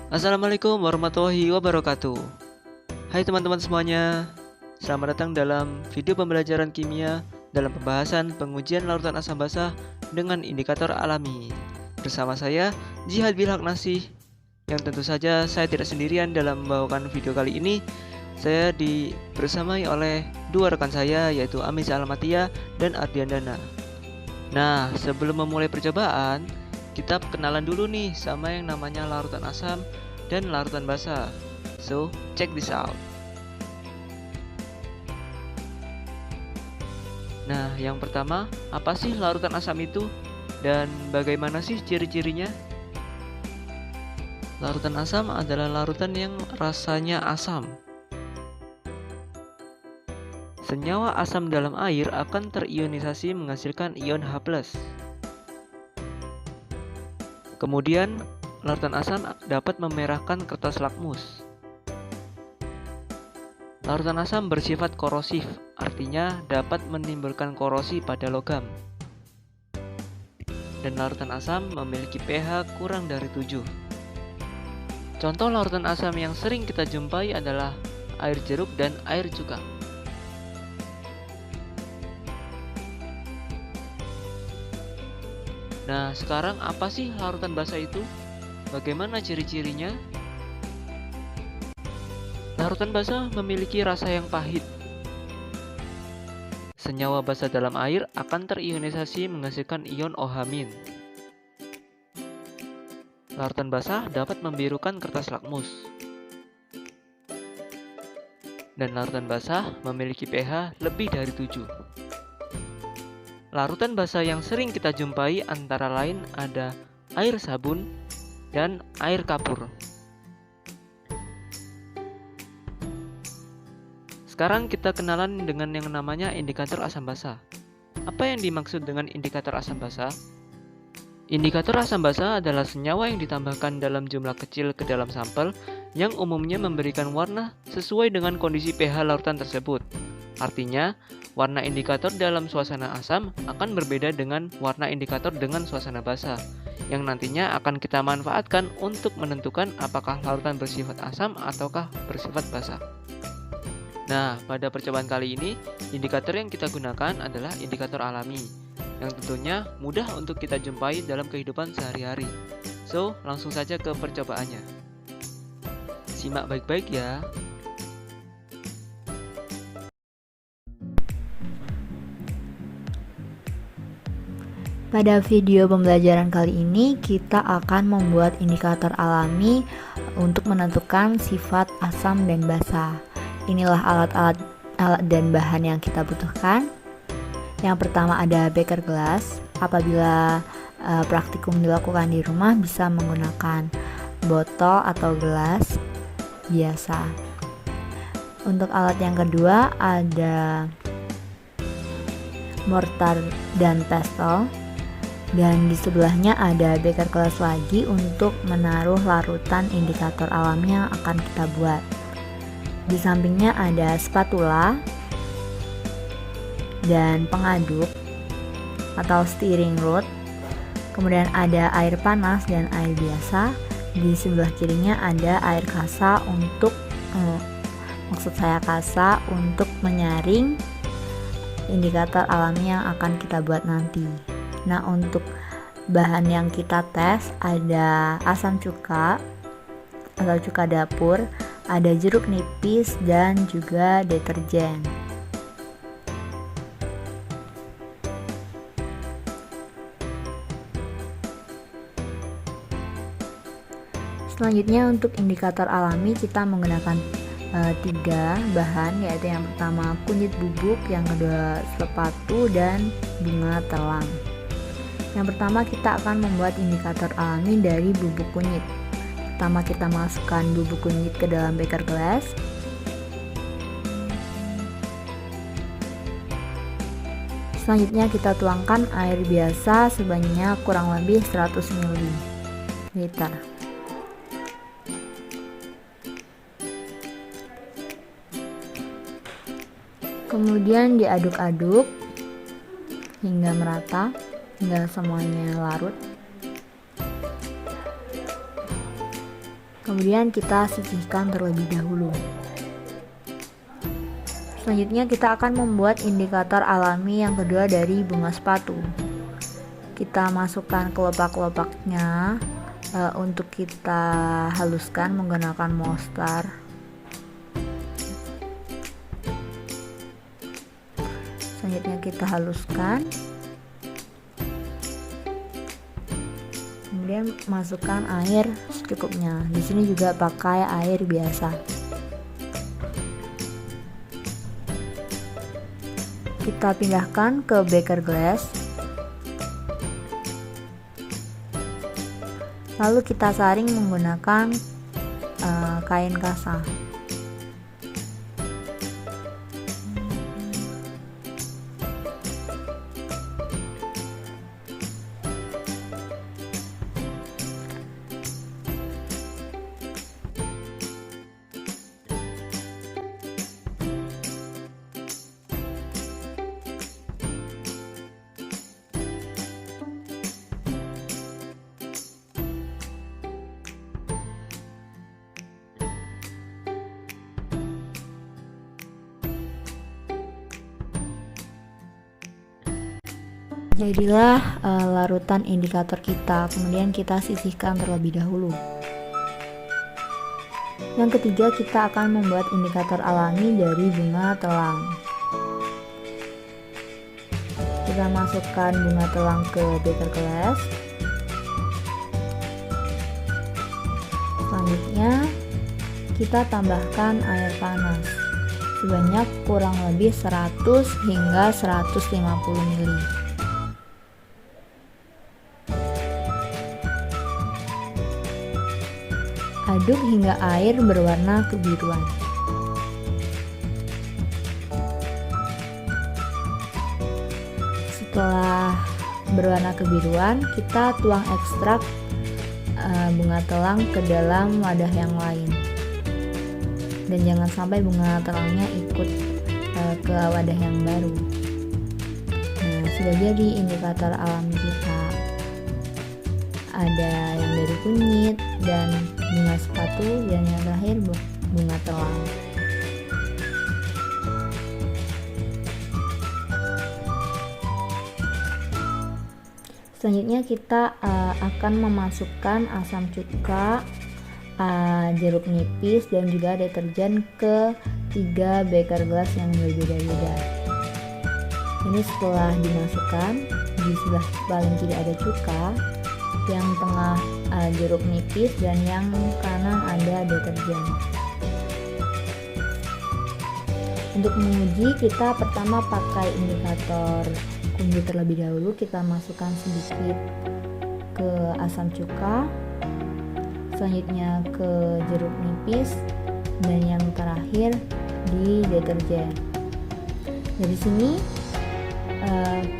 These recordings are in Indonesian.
Assalamualaikum warahmatullahi wabarakatuh. Hai teman-teman semuanya, selamat datang dalam video pembelajaran kimia dalam pembahasan pengujian larutan asam basa dengan indikator alami. Bersama saya, Jihad Bilhaq Nasih, yang tentu saja saya tidak sendirian dalam membawakan video kali ini. Saya dibersamai oleh dua rekan saya, yaitu Amis Almatia dan Ardian Dana. Nah, sebelum memulai percobaan, kita kenalan dulu nih sama yang namanya larutan asam dan larutan basa. So, check this out. Nah, yang pertama, apa sih larutan asam itu? Dan bagaimana sih ciri-cirinya? Larutan asam adalah larutan yang rasanya asam. Senyawa asam dalam air akan terionisasi menghasilkan ion H+. Kemudian, larutan asam dapat memerahkan kertas lakmus. Larutan asam bersifat korosif, artinya dapat menimbulkan korosi pada logam. Dan larutan asam memiliki pH kurang dari 7. Contoh larutan asam yang sering kita jumpai adalah air jeruk dan air cuka. Nah, sekarang apa sih larutan basa itu? Bagaimana ciri-cirinya? Larutan basa memiliki rasa yang pahit. Senyawa basa dalam air akan terionisasi menghasilkan ion OH-. Larutan basa dapat membirukan kertas lakmus. Dan larutan basa memiliki pH lebih dari 7. Larutan basa yang sering kita jumpai antara lain ada air sabun dan air kapur. Sekarang kita kenalan dengan yang namanya indikator asam basa. Apa yang dimaksud dengan indikator asam basa? Indikator asam basa adalah senyawa yang ditambahkan dalam jumlah kecil ke dalam sampel yang umumnya memberikan warna sesuai dengan kondisi pH larutan tersebut. Artinya, warna indikator dalam suasana asam akan berbeda dengan warna indikator dengan suasana basa, yang nantinya akan kita manfaatkan untuk menentukan apakah larutan bersifat asam ataukah bersifat basa. Nah, pada percobaan kali ini, indikator yang kita gunakan adalah indikator alami, yang tentunya mudah untuk kita jumpai dalam kehidupan sehari-hari. So, langsung saja ke percobaannya. Simak baik-baik ya. Pada video pembelajaran kali ini, kita akan membuat indikator alami untuk menentukan sifat asam dan basa. Inilah alat dan bahan yang kita butuhkan. Yang pertama ada beker gelas. Apabila praktikum dilakukan di rumah, bisa menggunakan botol atau gelas biasa. Untuk alat yang kedua ada mortar dan pestle. Dan di sebelahnya ada beker gelas lagi untuk menaruh larutan indikator alami yang akan kita buat. Di sampingnya ada spatula dan pengaduk atau stirring rod. Kemudian ada air panas dan air biasa. Di sebelah kirinya ada air kasa untuk untuk menyaring indikator alami yang akan kita buat nanti. Nah, untuk bahan yang kita tes ada asam cuka atau cuka dapur, ada jeruk nipis, dan juga deterjen. Selanjutnya untuk indikator alami kita menggunakan 3 bahan, yaitu yang pertama kunyit bubuk, yang kedua sepatu, dan bunga telang. Yang pertama kita akan membuat indikator alami dari bubuk kunyit. Pertama kita masukkan bubuk kunyit ke dalam beker gelas. Selanjutnya kita tuangkan air biasa sebanyak kurang lebih 100 ml. Kemudian diaduk-aduk hingga merata, hingga semuanya larut. Kemudian kita sisihkan terlebih dahulu. Selanjutnya kita akan membuat indikator alami yang kedua dari bunga sepatu. Kita masukkan kelopak-kelopaknya untuk kita haluskan menggunakan molestar. Selanjutnya kita haluskan. Kemudian masukkan air secukupnya. Di sini juga pakai air biasa. Kita pindahkan ke beker glass. Lalu kita saring menggunakan kain kasa. Jadilah larutan indikator kita, kemudian kita sisihkan terlebih dahulu. Yang ketiga, kita akan membuat indikator alami dari bunga telang. Kita masukkan bunga telang ke beker glass. Selanjutnya, kita tambahkan air panas sebanyak kurang lebih 100 hingga 150 ml. Aduk hingga air berwarna kebiruan. Setelah berwarna kebiruan, kita tuang ekstrak bunga telang ke dalam wadah yang lain. Dan jangan sampai bunga telangnya ikut ke wadah yang baru. Nah, sudah jadi indikator alami kita. Ada yang dari kunyit dan bunga sepatu, dan yang terakhir bunga telang. Selanjutnya kita akan memasukkan asam cuka, jeruk nipis, dan juga deterjen ke 3 beker gelas yang berbeda-beda. Ini setelah dimasukkan, di sebelah paling kiri ada cuka, yang tengah jeruk nipis, dan yang kanan ada deterjen. Untuk menguji, kita pertama pakai indikator kunci terlebih dahulu. Kita masukkan sedikit ke asam cuka, selanjutnya ke jeruk nipis, dan yang terakhir di deterjen. Dari sini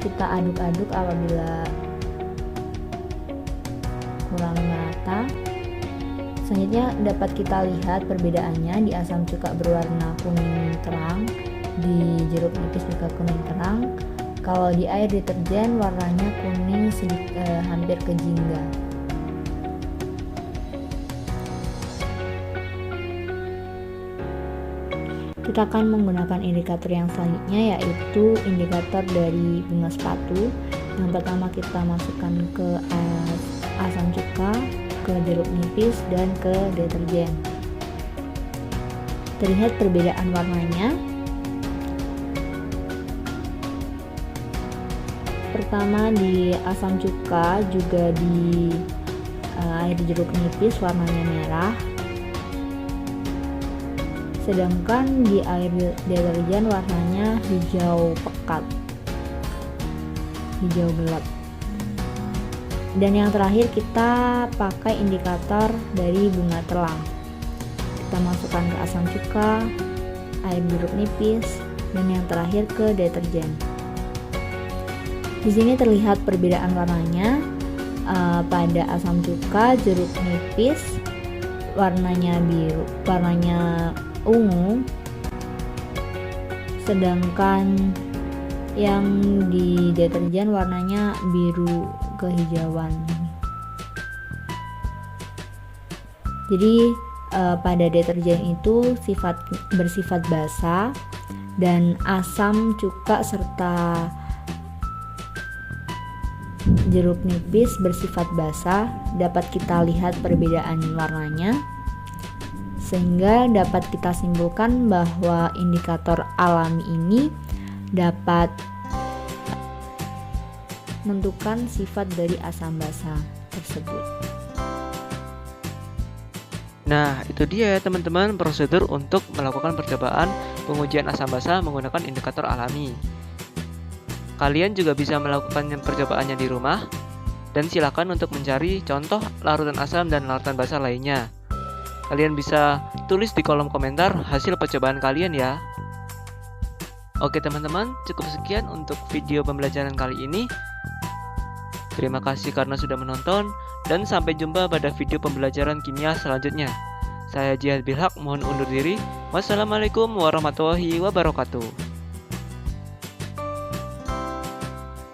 kita aduk-aduk apabila kurang merata. Selanjutnya dapat kita lihat perbedaannya, di asam cuka berwarna kuning terang, di jeruk nipis juga kuning terang. Kalau di air deterjen warnanya kuning hampir ke jingga. Kita akan menggunakan indikator yang selanjutnya, yaitu indikator dari bunga sepatu. Yang pertama kita masukkan ke asam cuka, ke jeruk nipis, dan ke deterjen. Terlihat perbedaan warnanya. Pertama di asam cuka, juga di air jeruk nipis warnanya merah, sedangkan di air deterjen warnanya hijau pekat, hijau gelap. Dan yang terakhir kita pakai indikator dari bunga telang. Kita masukkan ke asam cuka, air jeruk nipis, dan yang terakhir ke deterjen. Di sini terlihat perbedaan warnanya. Pada asam cuka, jeruk nipis warnanya biru, warnanya ungu, sedangkan yang di deterjen warnanya biru kehijauan. Jadi pada deterjen itu bersifat basa dan asam, cuka, serta jeruk nipis bersifat basa. Dapat kita lihat perbedaan warnanya, sehingga dapat kita simpulkan bahwa indikator alami ini dapat menentukan sifat dari asam basa tersebut. Nah, itu dia ya teman-teman prosedur untuk melakukan percobaan pengujian asam basa menggunakan indikator alami. Kalian juga bisa melakukan percobaannya di rumah, dan silakan untuk mencari contoh larutan asam dan larutan basa lainnya. Kalian bisa tulis di kolom komentar hasil percobaan kalian ya. Oke teman-teman, cukup sekian untuk video pembelajaran kali ini. Terima kasih karena sudah menonton, dan sampai jumpa pada video pembelajaran kimia selanjutnya. Saya Jihad Bilhaq, mohon undur diri. Wassalamualaikum warahmatullahi wabarakatuh.